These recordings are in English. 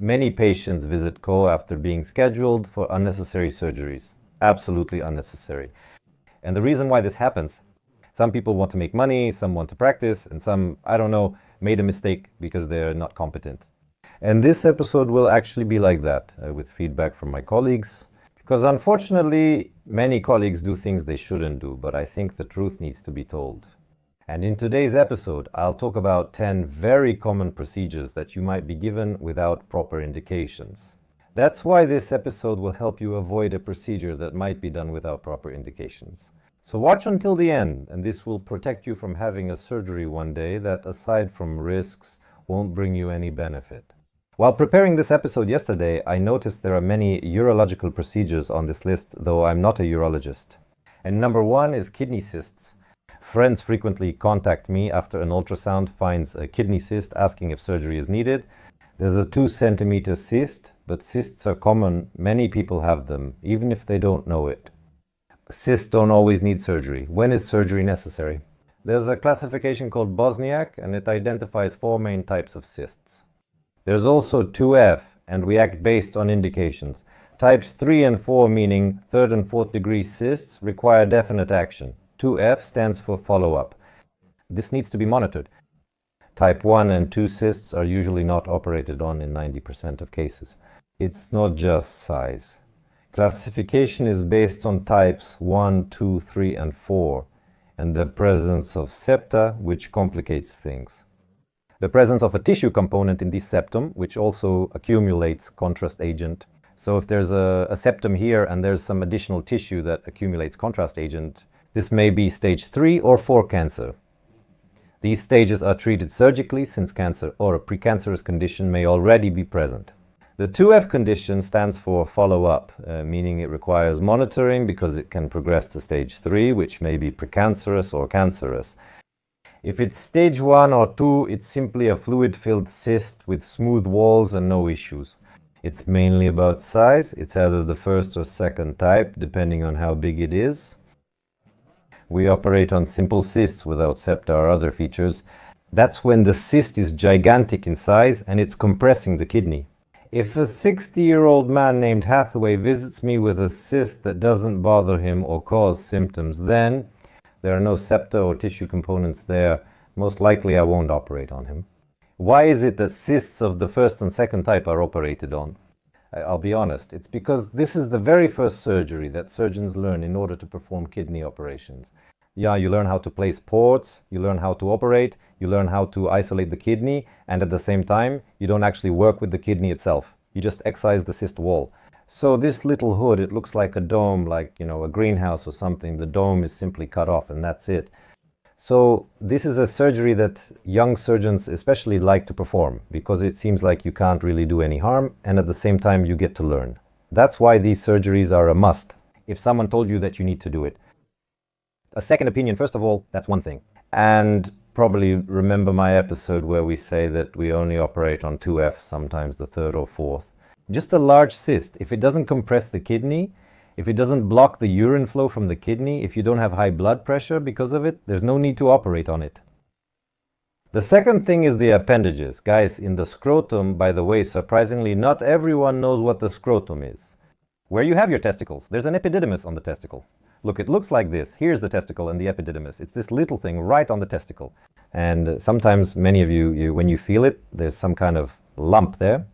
Many patients visit CO after being scheduled for unnecessary surgeries. Absolutely unnecessary. And the reason why this happens, some people want to make money, some want to practice, and some, I don't know, made a mistake because they're not competent. And this episode will actually be like that, with feedback from my colleagues. Because unfortunately, many colleagues do things they shouldn't do, but I think the truth needs to be told. And in today's episode, I'll talk about 10 very common procedures that you might be given without proper indications. That's why this episode will help you avoid a procedure that might be done without proper indications. So watch until the end, and this will protect you from having a surgery one day that, aside from risks, won't bring you any benefit. While preparing this episode yesterday, I noticed there are many urological procedures on this list, though I'm not a urologist. And number one is kidney cysts. Friends frequently contact me after an ultrasound finds a kidney cyst asking if surgery is needed. There's a 2-centimeter cyst, but cysts are common. Many people have them, even if they don't know it. Cysts don't always need surgery. When is surgery necessary? There's a classification called Bosniak, and it identifies 4 main types of cysts. There's also 2F, and we act based on indications. Types 3 and 4, meaning 3rd and 4th degree cysts, require definite action. 2F stands for follow-up. This needs to be monitored. Type 1 and 2 cysts are usually not operated on in 90% of cases. It's not just size. Classification is based on types 1, 2, 3, and 4, and the presence of septa, which complicates things. The presence of a tissue component in this septum, which also accumulates contrast agent. So if there's a septum here and there's some additional tissue that accumulates contrast agent, this may be stage 3 or 4 cancer. These stages are treated surgically since cancer or a precancerous condition may already be present. The 2F condition stands for follow-up, meaning it requires monitoring because it can progress to stage 3, which may be precancerous or cancerous. If it's stage 1 or 2, it's simply a fluid-filled cyst with smooth walls and no issues. It's mainly about size. It's either the first or second type, depending on how big it is. We operate on simple cysts without septa or other features. That's when the cyst is gigantic in size and it's compressing the kidney. If a 60-year-old man named Hathaway visits me with a cyst that doesn't bother him or cause symptoms, then there are no septa or tissue components there. Most likely I won't operate on him. Why is it that cysts of the first and second type are operated on? I'll be honest, it's because this is the very first surgery that surgeons learn in order to perform kidney operations. Yeah, you learn how to place ports, you learn how to operate, you learn how to isolate the kidney, and at the same time, you don't actually work with the kidney itself. You just excise the cyst wall. So this little hood, it looks like a dome, like, a greenhouse or something. The dome is simply cut off and that's it. So this is a surgery that young surgeons especially like to perform because it seems like you can't really do any harm and at the same time you get to learn. That's why these surgeries are a must if someone told you that you need to do it. A second opinion, first of all, that's one thing. And probably remember my episode where we say that we only operate on 2F, sometimes the 3rd or 4th. Just a large cyst, if it doesn't compress the kidney, if it doesn't block the urine flow from the kidney, if you don't have high blood pressure because of it, there's no need to operate on it. The second thing is the appendages. Guys, in the scrotum, by the way, surprisingly, not everyone knows what the scrotum is. Where you have your testicles, there's an epididymis on the testicle. Look, it looks like this. Here's the testicle and the epididymis. It's this little thing right on the testicle. And sometimes many of you, when you feel it, there's some kind of lump there.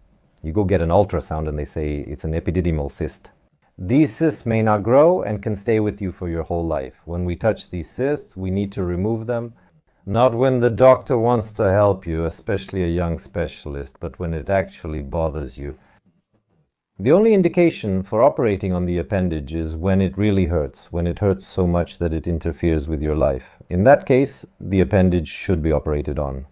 You go get an ultrasound and they say it's an epididymal cyst. These cysts may not grow and can stay with you for your whole life. When we touch these cysts, we need to remove them. Not when the doctor wants to help you, especially a young specialist, but when it actually bothers you. The only indication for operating on the appendage is when it really hurts, when it hurts so much that it interferes with your life. In that case, the appendage should be operated on.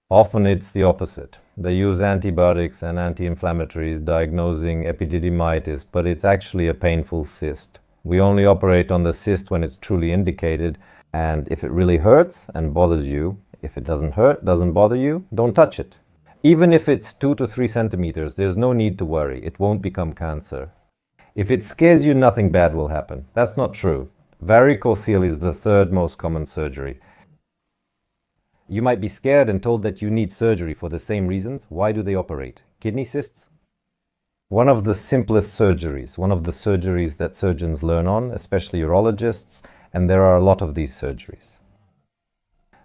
Often it's the opposite. They use antibiotics and anti-inflammatories diagnosing epididymitis, but it's actually a painful cyst. We only operate on the cyst when it's truly indicated, and if it really hurts and bothers you, if it doesn't hurt, doesn't bother you, don't touch it. Even if it's 2 to 3 centimeters, there's no need to worry. It won't become cancer. If it scares you, nothing bad will happen. That's not true. Varicocele is the 3rd most common surgery. You might be scared and told that you need surgery for the same reasons. Why do they operate? Kidney cysts? One of the simplest surgeries, one of the surgeries that surgeons learn on, especially urologists, and there are a lot of these surgeries.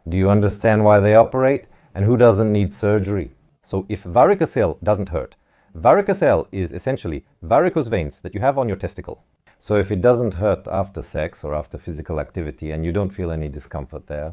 Do you understand why they operate? And who doesn't need surgery? So if varicocele doesn't hurt, varicocele is essentially varicose veins that you have on your testicle. So if it doesn't hurt after sex or after physical activity and you don't feel any discomfort there,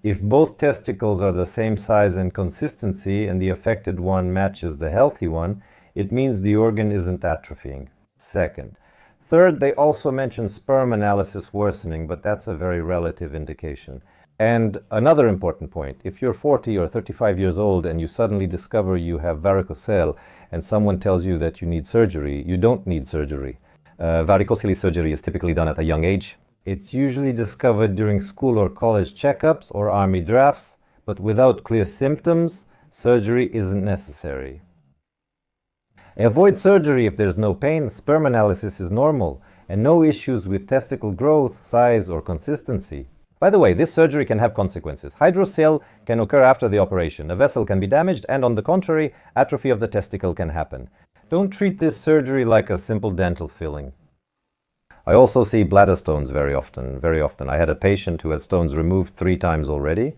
if both testicles are the same size and consistency and the affected one matches the healthy one, it means the organ isn't atrophying. Second. Third, they also mention sperm analysis worsening, but that's a very relative indication. And another important point, if you're 40 or 35 years old and you suddenly discover you have varicocele and someone tells you that you need surgery, you don't need surgery. Varicocele surgery is typically done at a young age. It's usually discovered during school or college checkups or army drafts, but without clear symptoms, surgery isn't necessary. Avoid surgery if there's no pain, sperm analysis is normal, and no issues with testicle growth, size, or consistency. By the way, this surgery can have consequences. Hydrocele can occur after the operation. A vessel can be damaged, and on the contrary, atrophy of the testicle can happen. Don't treat this surgery like a simple dental filling. I also see bladder stones very often. I had a patient who had stones removed 3 times already.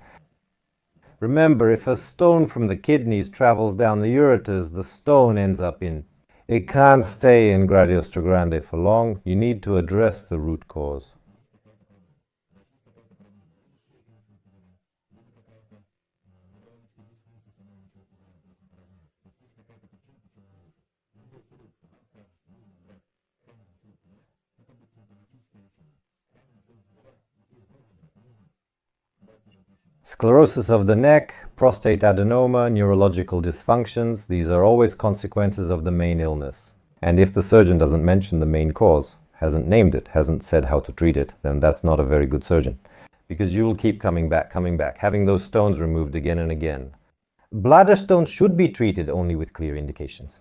Remember, if a stone from the kidneys travels down the ureters, the stone ends up in. It can't stay in Gradioster grande for long. You need to address the root cause. Sclerosis of the neck, prostate adenoma, neurological dysfunctions, these are always consequences of the main illness. And if the surgeon doesn't mention the main cause, hasn't named it, hasn't said how to treat it, then that's not a very good surgeon. Because you will keep coming back, having those stones removed again and again. Bladder stones should be treated only with clear indications.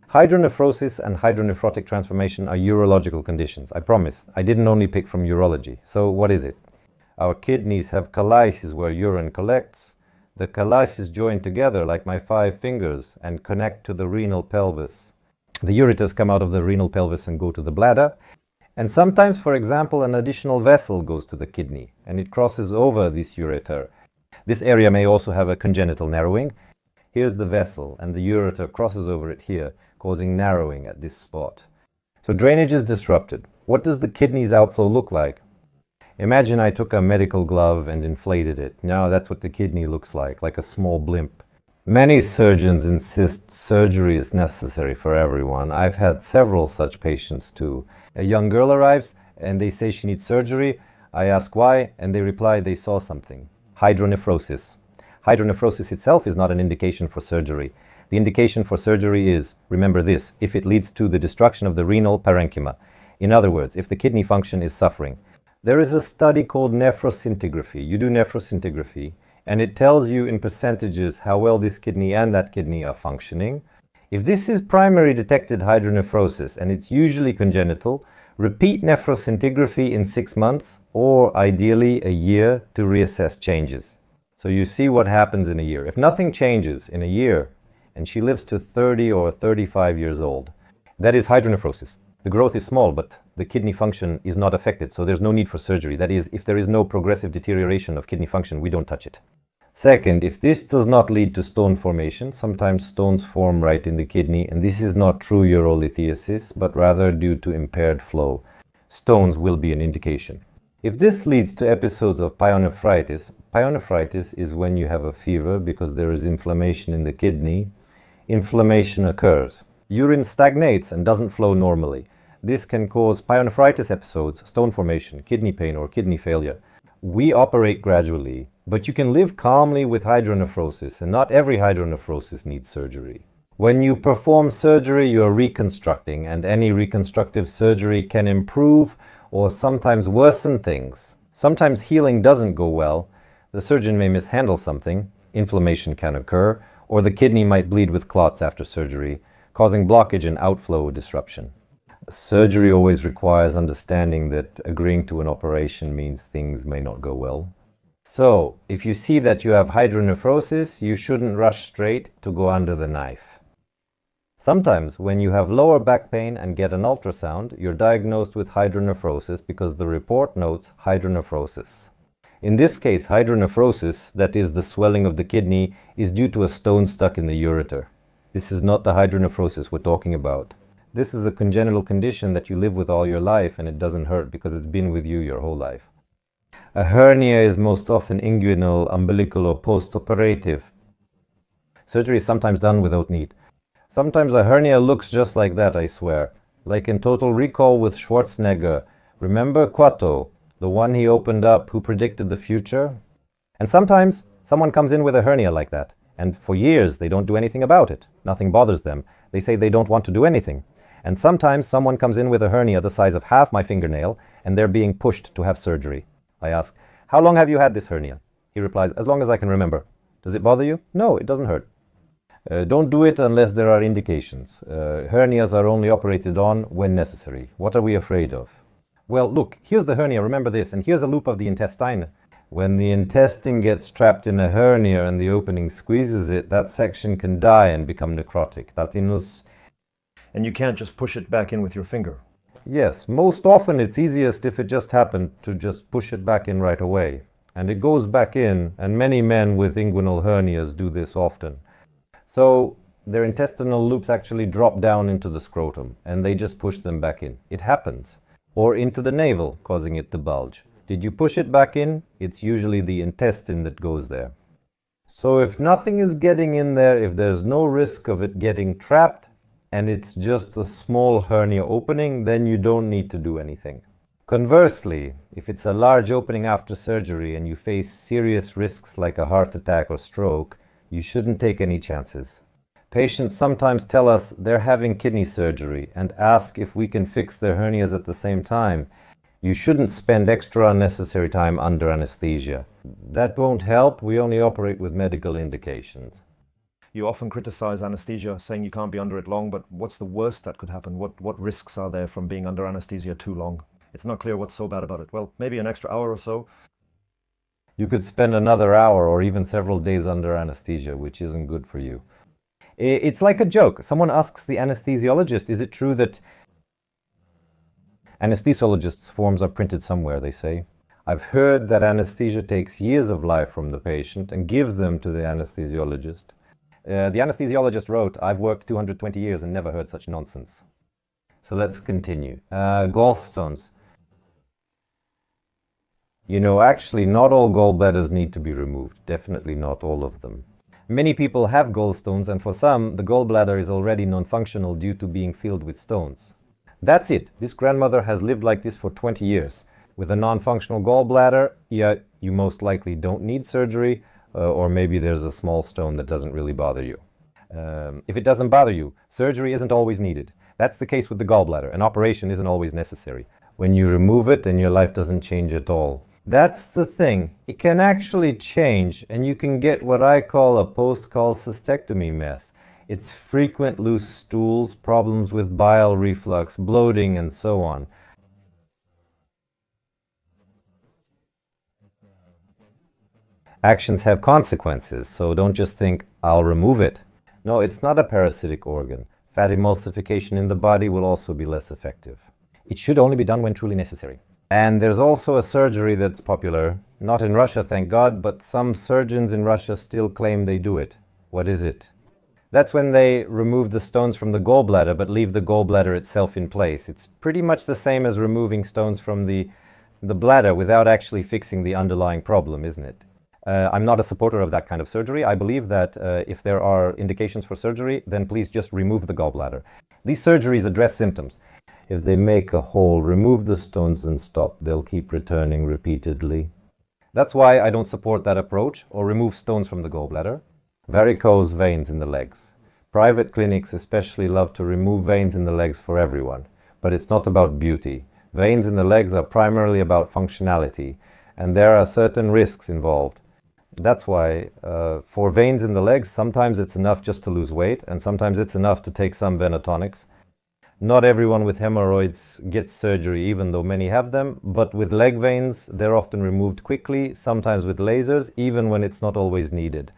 Hydronephrosis and hydronephrotic transformation are urological conditions. I promise, I didn't only pick from urology. So what is it? Our kidneys have calyces where urine collects. The calyces join together like my 5 fingers and connect to the renal pelvis. The ureters come out of the renal pelvis and go to the bladder. And sometimes, for example, an additional vessel goes to the kidney and it crosses over this ureter. This area may also have a congenital narrowing. Here's the vessel and the ureter crosses over it here, causing narrowing at this spot. So drainage is disrupted. What does the kidney's outflow look like? Imagine I took a medical glove and inflated it. Now that's what the kidney looks like a small blimp. Many surgeons insist surgery is necessary for everyone. I've had several such patients too. A young girl arrives and they say she needs surgery. I ask why and they reply they saw something. Hydronephrosis. Hydronephrosis itself is not an indication for surgery. The indication for surgery is, remember this, if it leads to the destruction of the renal parenchyma. In other words, if the kidney function is suffering. There is a study called nephroscintigraphy. You do nephroscintigraphy, and it tells you in percentages how well this kidney and that kidney are functioning. If this is primary detected hydronephrosis, and it's usually congenital, repeat nephroscintigraphy in 6 months, or ideally a year, to reassess changes. So you see what happens in a year. If nothing changes in a year, and she lives to 30 or 35 years old, that is hydronephrosis. The growth is small, but the kidney function is not affected, so there's no need for surgery. That is, if there is no progressive deterioration of kidney function, we don't touch it. Second, if this does not lead to stone formation, sometimes stones form right in the kidney, and this is not true urolithiasis, but rather due to impaired flow. Stones will be an indication. If this leads to episodes of pyonephritis, pyonephritis is when you have a fever because there is inflammation in the kidney. Inflammation occurs. Urine stagnates and doesn't flow normally. This can cause pyonephritis episodes, stone formation, kidney pain, or kidney failure. We operate gradually, but you can live calmly with hydronephrosis, and not every hydronephrosis needs surgery. When you perform surgery, you are reconstructing, and any reconstructive surgery can improve or sometimes worsen things. Sometimes healing doesn't go well. The surgeon may mishandle something, inflammation can occur, or the kidney might bleed with clots after surgery, causing blockage and outflow disruption. Surgery always requires understanding that agreeing to an operation means things may not go well. So, if you see that you have hydronephrosis, you shouldn't rush straight to go under the knife. Sometimes, when you have lower back pain and get an ultrasound, you're diagnosed with hydronephrosis because the report notes hydronephrosis. In this case, hydronephrosis, that is the swelling of the kidney, is due to a stone stuck in the ureter. This is not the hydronephrosis we're talking about. This is a congenital condition that you live with all your life and it doesn't hurt because it's been with you your whole life. A hernia is most often inguinal, umbilical, or post-operative. Surgery is sometimes done without need. Sometimes a hernia looks just like that, I swear. Like in Total Recall with Schwarzenegger. Remember Quato, the one he opened up who predicted the future? And sometimes someone comes in with a hernia like that. And for years they don't do anything about it. Nothing bothers them. They say they don't want to do anything. And sometimes someone comes in with a hernia the size of half my fingernail and they're being pushed to have surgery. I ask, how long have you had this hernia? He replies, as long as I can remember. Does it bother you? No, it doesn't hurt. Don't do it unless there are indications. Hernias are only operated on when necessary. What are we afraid of? Well, look, here's the hernia, remember this, and here's a loop of the intestine. When the intestine gets trapped in a hernia and the opening squeezes it, that section can die and become necrotic. And you can't just push it back in with your finger. Yes, most often it's easiest if it just happened to just push it back in right away. And it goes back in, and many men with inguinal hernias do this often. So their intestinal loops actually drop down into the scrotum, and they just push them back in. It happens. Or into the navel, causing it to bulge. Did you push it back in? It's usually the intestine that goes there. So if nothing is getting in there, if there's no risk of it getting trapped, and it's just a small hernia opening, then you don't need to do anything. Conversely, if it's a large opening after surgery and you face serious risks like a heart attack or stroke, you shouldn't take any chances. Patients sometimes tell us they're having kidney surgery and ask if we can fix their hernias at the same time. You shouldn't spend extra unnecessary time under anesthesia. That won't help. We only operate with medical indications. You often criticize anesthesia, saying you can't be under it long, but what's the worst that could happen? What risks are there from being under anesthesia too long? It's not clear what's so bad about it. Well, maybe an extra hour or so. You could spend another hour or even several days under anesthesia, which isn't good for you. It's like a joke. Someone asks the anesthesiologist, is it true that anesthesiologists' forms are printed somewhere, they say. I've heard that anesthesia takes years of life from the patient and gives them to the anesthesiologist. The anesthesiologist wrote, I've worked 220 years and never heard such nonsense. So let's continue. Gallstones. You know, actually, not all gallbladders need to be removed. Definitely not all of them. Many people have gallstones, and for some, the gallbladder is already non-functional due to being filled with stones. That's it. This grandmother has lived like this for 20 years. With a non-functional gallbladder, yeah, you most likely don't need surgery, or maybe there's a small stone that doesn't really bother you. If it doesn't bother you, surgery isn't always needed. That's the case with the gallbladder. An operation isn't always necessary. When you remove it, then your life doesn't change at all. That's the thing. It can actually change, and you can get what I call a post-cholecystectomy mess. It's frequent loose stools, problems with bile reflux, bloating, and so on. Actions have consequences, so don't just think, I'll remove it. No, it's not a parasitic organ. Fat emulsification in the body will also be less effective. It should only be done when truly necessary. And there's also a surgery that's popular, not in Russia, thank God, but some surgeons in Russia still claim they do it. What is it? That's when they remove the stones from the gallbladder, but leave the gallbladder itself in place. It's pretty much the same as removing stones from the bladder without actually fixing the underlying problem, isn't it? I'm not a supporter of that kind of surgery. I believe that if there are indications for surgery, then please just remove the gallbladder. These surgeries address symptoms. If they make a hole, remove the stones and stop. They'll keep returning repeatedly. That's why I don't support that approach or remove stones from the gallbladder. Varicose veins in the legs. Private clinics especially love to remove veins in the legs for everyone. But it's not about beauty. Veins in the legs are primarily about functionality, and there are certain risks involved. That's why for veins in the legs, sometimes it's enough just to lose weight, and sometimes it's enough to take some venotonics. Not everyone with hemorrhoids gets surgery, even though many have them, but with leg veins, they're often removed quickly, sometimes with lasers, even when it's not always needed.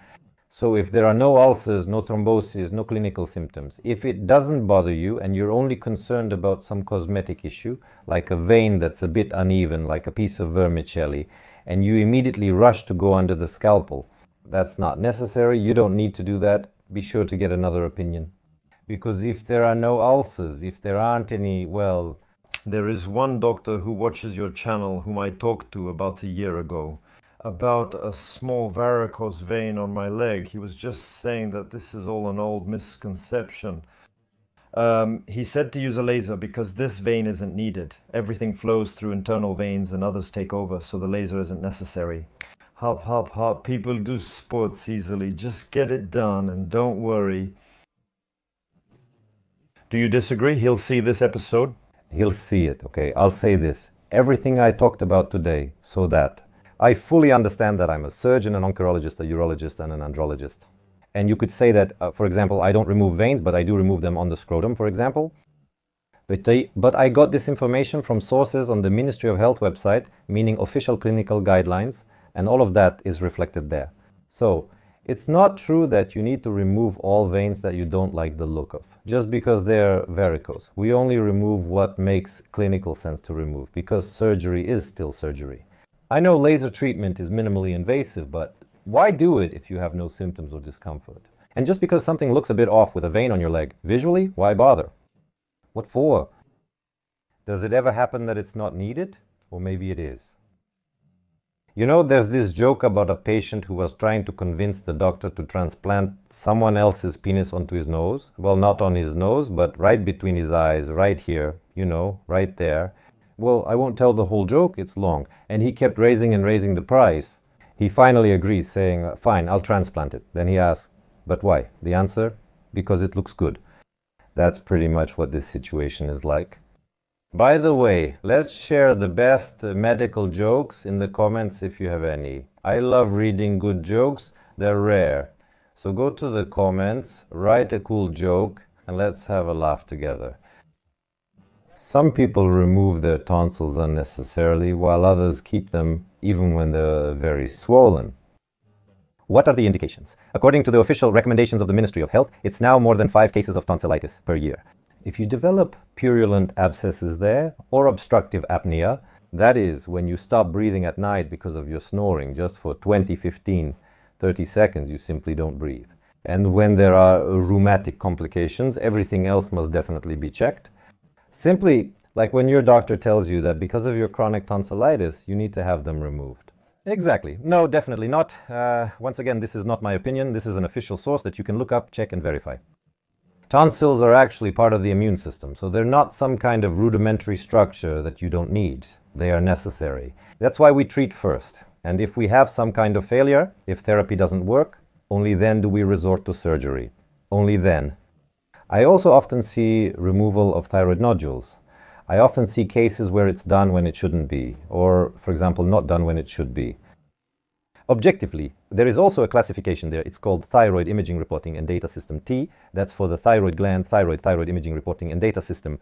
So if there are no ulcers, no thrombosis, no clinical symptoms, if it doesn't bother you and you're only concerned about some cosmetic issue, like a vein that's a bit uneven, like a piece of vermicelli, and you immediately rush to go under the scalpel, that's not necessary. You don't need to do that. Be sure to get another opinion. Because if there are no ulcers, if there aren't any, well... There is one doctor who watches your channel whom I talked to about a year ago about a small varicose vein on my leg. He was just saying that this is all an old misconception. He said to use a laser because this vein isn't needed. Everything flows through internal veins and others take over, so the laser isn't necessary. Hop, hop, hop. People do sports easily. Just get it done and don't worry. Do you disagree? He'll see this episode. He'll see it, okay? I'll say this. Everything I talked about today, so that I fully understand that I'm a surgeon, an oncologist, a urologist, and an andrologist. And you could say that, for example, I don't remove veins, but I do remove them on the scrotum, for example. But I got this information from sources on the Ministry of Health website, meaning official clinical guidelines, and all of that is reflected there. So it's not true that you need to remove all veins that you don't like the look of, just because they're varicose. We only remove what makes clinical sense to remove, because surgery is still surgery. I know laser treatment is minimally invasive, but why do it if you have no symptoms or discomfort? And just because something looks a bit off with a vein on your leg, visually, why bother? What for? Does it ever happen that it's not needed? Or maybe it is. You know, there's this joke about a patient who was trying to convince the doctor to transplant someone else's penis onto his nose. Well, not on his nose, but right between his eyes, right here, you know, right there. Well, I won't tell the whole joke, it's long. And he kept raising and raising the price. He finally agrees, saying, fine, I'll transplant it. Then he asks, but why? The answer, because it looks good. That's pretty much what this situation is like. By the way, let's share the best medical jokes in the comments if you have any. I love reading good jokes, they're rare. So go to the comments, write a cool joke, and let's have a laugh together. Some people remove their tonsils unnecessarily, while others keep them even when they're very swollen. What are the indications? According to the official recommendations of the Ministry of Health, it's now more than 5 cases of tonsillitis per year. If you develop purulent abscesses there, or obstructive apnea, that is, when you stop breathing at night because of your snoring, just for 20, 15, 30 seconds, you simply don't breathe. And when there are rheumatic complications, everything else must definitely be checked. Simply, like when your doctor tells you that because of your chronic tonsillitis, you need to have them removed. Exactly. No, definitely not. Once again, this is not my opinion. This is an official source that you can look up, check, and verify. Tonsils are actually part of the immune system, so they're not some kind of rudimentary structure that you don't need. They are necessary. That's why we treat first. And if we have some kind of failure, if therapy doesn't work, only then do we resort to surgery. Only then. I also often see removal of thyroid nodules. I often see cases where it's done when it shouldn't be, or, for example, not done when it should be. Objectively, there is also a classification there. It's called Thyroid Imaging Reporting and Data System T. That's for the thyroid gland, thyroid imaging reporting and data system.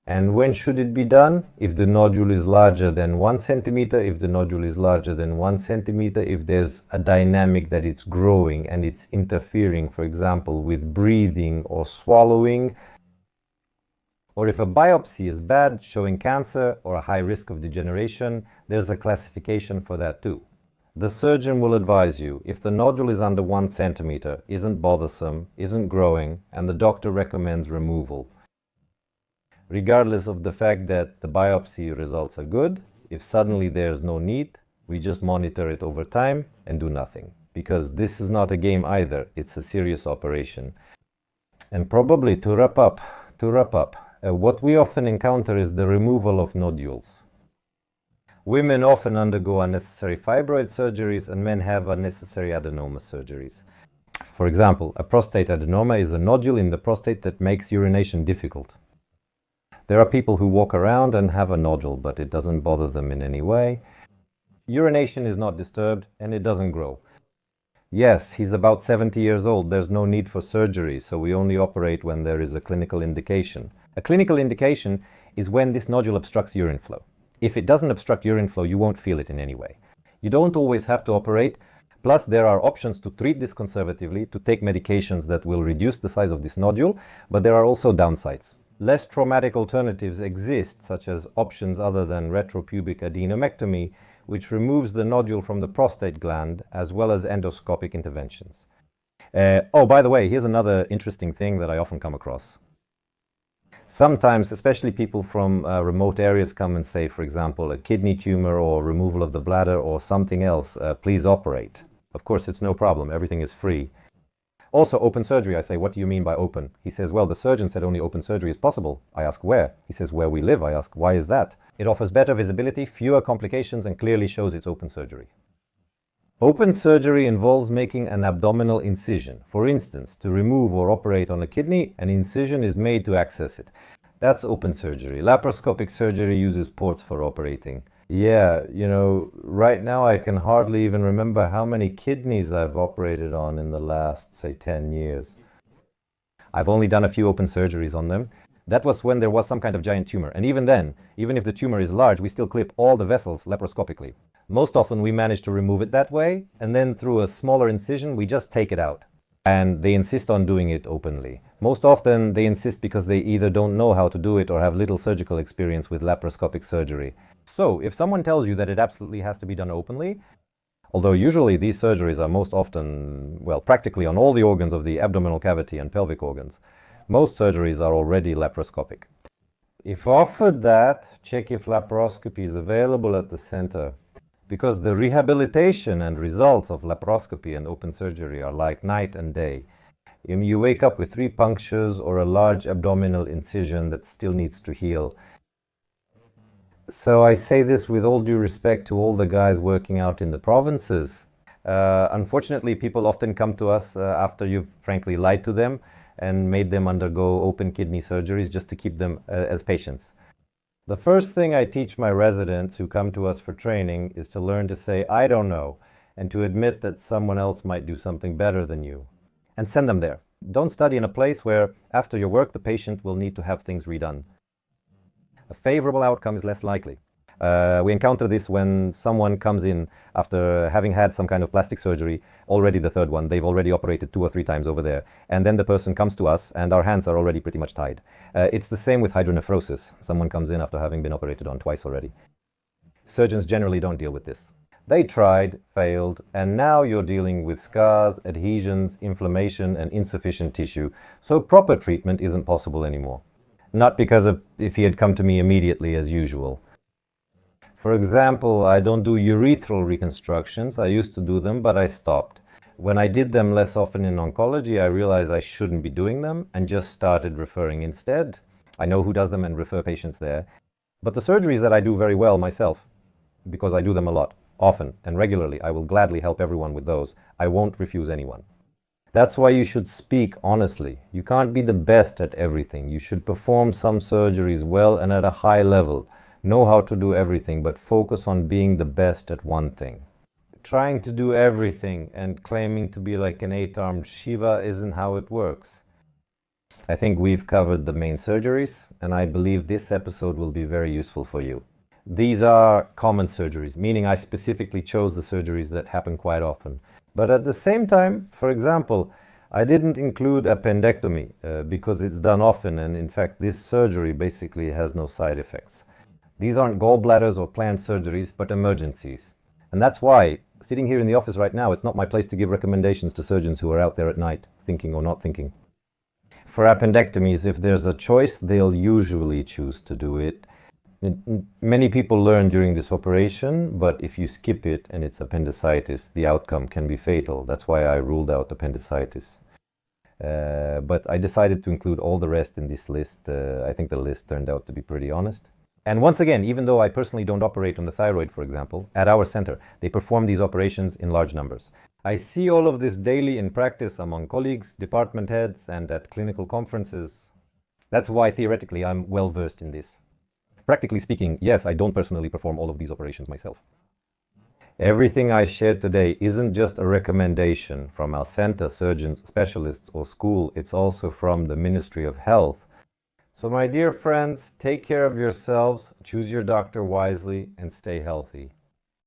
And when should it be done? If the nodule is larger than 1 centimeter, if the nodule is larger than 1 centimeter, if there's a dynamic that it's growing and it's interfering, for example, with breathing or swallowing, or if a biopsy is bad, showing cancer or a high risk of degeneration, there's a classification for that too. The surgeon will advise you if the nodule is under 1 centimeter, isn't bothersome, isn't growing, and the doctor recommends removal. Regardless of the fact that the biopsy results are good, if suddenly there's no need, we just monitor it over time and do nothing. Because this is not a game either, it's a serious operation. And probably to wrap up, what we often encounter is the removal of nodules. Women often undergo unnecessary fibroid surgeries and men have unnecessary adenoma surgeries. For example, a prostate adenoma is a nodule in the prostate that makes urination difficult. There are people who walk around and have a nodule, but it doesn't bother them in any way. Urination is not disturbed and it doesn't grow. Yes, he's about 70 years old. There's no need for surgery, so we only operate when there is a clinical indication. A clinical indication is when this nodule obstructs urine flow. If it doesn't obstruct urine flow, you won't feel it in any way. You don't always have to operate, Plus, there are options to treat this conservatively, to take medications that will reduce the size of this nodule, but there are also downsides. Less traumatic alternatives exist, such as options other than retropubic adenomectomy, which removes the nodule from the prostate gland, as well as endoscopic interventions. Oh, by the way, here's another interesting thing that I often come across. Sometimes, especially people from remote areas come and say, for example, a kidney tumor or removal of the bladder or something else, please operate. Of course, it's no problem. Everything is free. Also, open surgery. I say, what do you mean by open? He says, well, the surgeon said only open surgery is possible. I ask, where? He says, where we live. I ask, why is that? It offers better visibility, fewer complications, and clearly shows it's open surgery. Open surgery involves making an abdominal incision. For instance, to remove or operate on a kidney, an incision is made to access it. That's open surgery. Laparoscopic surgery uses ports for operating. Yeah, right now I can hardly even remember how many kidneys I've operated on in the last, say, 10 years. I've only done a few open surgeries on them. That was when there was some kind of giant tumor. And even then, even if the tumor is large, we still clip all the vessels laparoscopically. Most often we manage to remove it that way, and then through a smaller incision, we just take it out. And they insist on doing it openly. Most often they insist because they either don't know how to do it or have little surgical experience with laparoscopic surgery. So, if someone tells you that it absolutely has to be done openly, although usually these surgeries are most often, well, practically on all the organs of the abdominal cavity and pelvic organs, most surgeries are already laparoscopic. If offered that, check if laparoscopy is available at the center, because the rehabilitation and results of laparoscopy and open surgery are like night and day. You wake up with 3 punctures or a large abdominal incision that still needs to heal. So I say this with all due respect to all the guys working out in the provinces. Unfortunately, people often come to us after you've frankly lied to them and made them undergo open kidney surgeries just to keep them as patients. The first thing I teach my residents who come to us for training is to learn to say, I don't know, and to admit that someone else might do something better than you. And send them there. Don't study in a place where, after your work, the patient will need to have things redone. A favorable outcome is less likely. We encounter this when someone comes in after having had some kind of plastic surgery, already the 3rd one. They've already operated 2 or 3 times over there. And then the person comes to us and our hands are already pretty much tied. It's the same with hydronephrosis. Someone comes in after having been operated on twice already. Surgeons generally don't deal with this. They tried, failed, and now you're dealing with scars, adhesions, inflammation, and insufficient tissue. So proper treatment isn't possible anymore. Not because of if he had come to me immediately as usual. For example, I don't do urethral reconstructions. I used to do them, but I stopped. When I did them less often in oncology, I realized I shouldn't be doing them and just started referring instead. I know who does them and refer patients there. But the surgeries that I do very well myself, because I do them a lot, often and regularly, I will gladly help everyone with those. I won't refuse anyone. That's why you should speak honestly. You can't be the best at everything. You should perform some surgeries well and at a high level. Know how to do everything, but focus on being the best at one thing. Trying to do everything and claiming to be like an 8-armed Shiva isn't how it works. I think we've covered the main surgeries, and I believe this episode will be very useful for you. These are common surgeries, meaning I specifically chose the surgeries that happen quite often. But at the same time, for example, I didn't include appendectomy because it's done often, and in fact this surgery basically has no side effects. These aren't gallbladders or planned surgeries, but emergencies. And that's why, sitting here in the office right now, it's not my place to give recommendations to surgeons who are out there at night, thinking or not thinking. For appendectomies, if there's a choice, they'll usually choose to do it. Many people learn during this operation, but if you skip it and it's appendicitis, the outcome can be fatal. That's why I ruled out appendicitis. But I decided to include all the rest in this list. I think the list turned out to be pretty honest. And once again, even though I personally don't operate on the thyroid, for example, at our center, they perform these operations in large numbers. I see all of this daily in practice among colleagues, department heads, and at clinical conferences. That's why theoretically I'm well versed in this. Practically speaking, yes, I don't personally perform all of these operations myself. Everything I shared today isn't just a recommendation from our center, surgeons, specialists, or school. It's also from the Ministry of Health. So my dear friends, take care of yourselves, choose your doctor wisely, and stay healthy.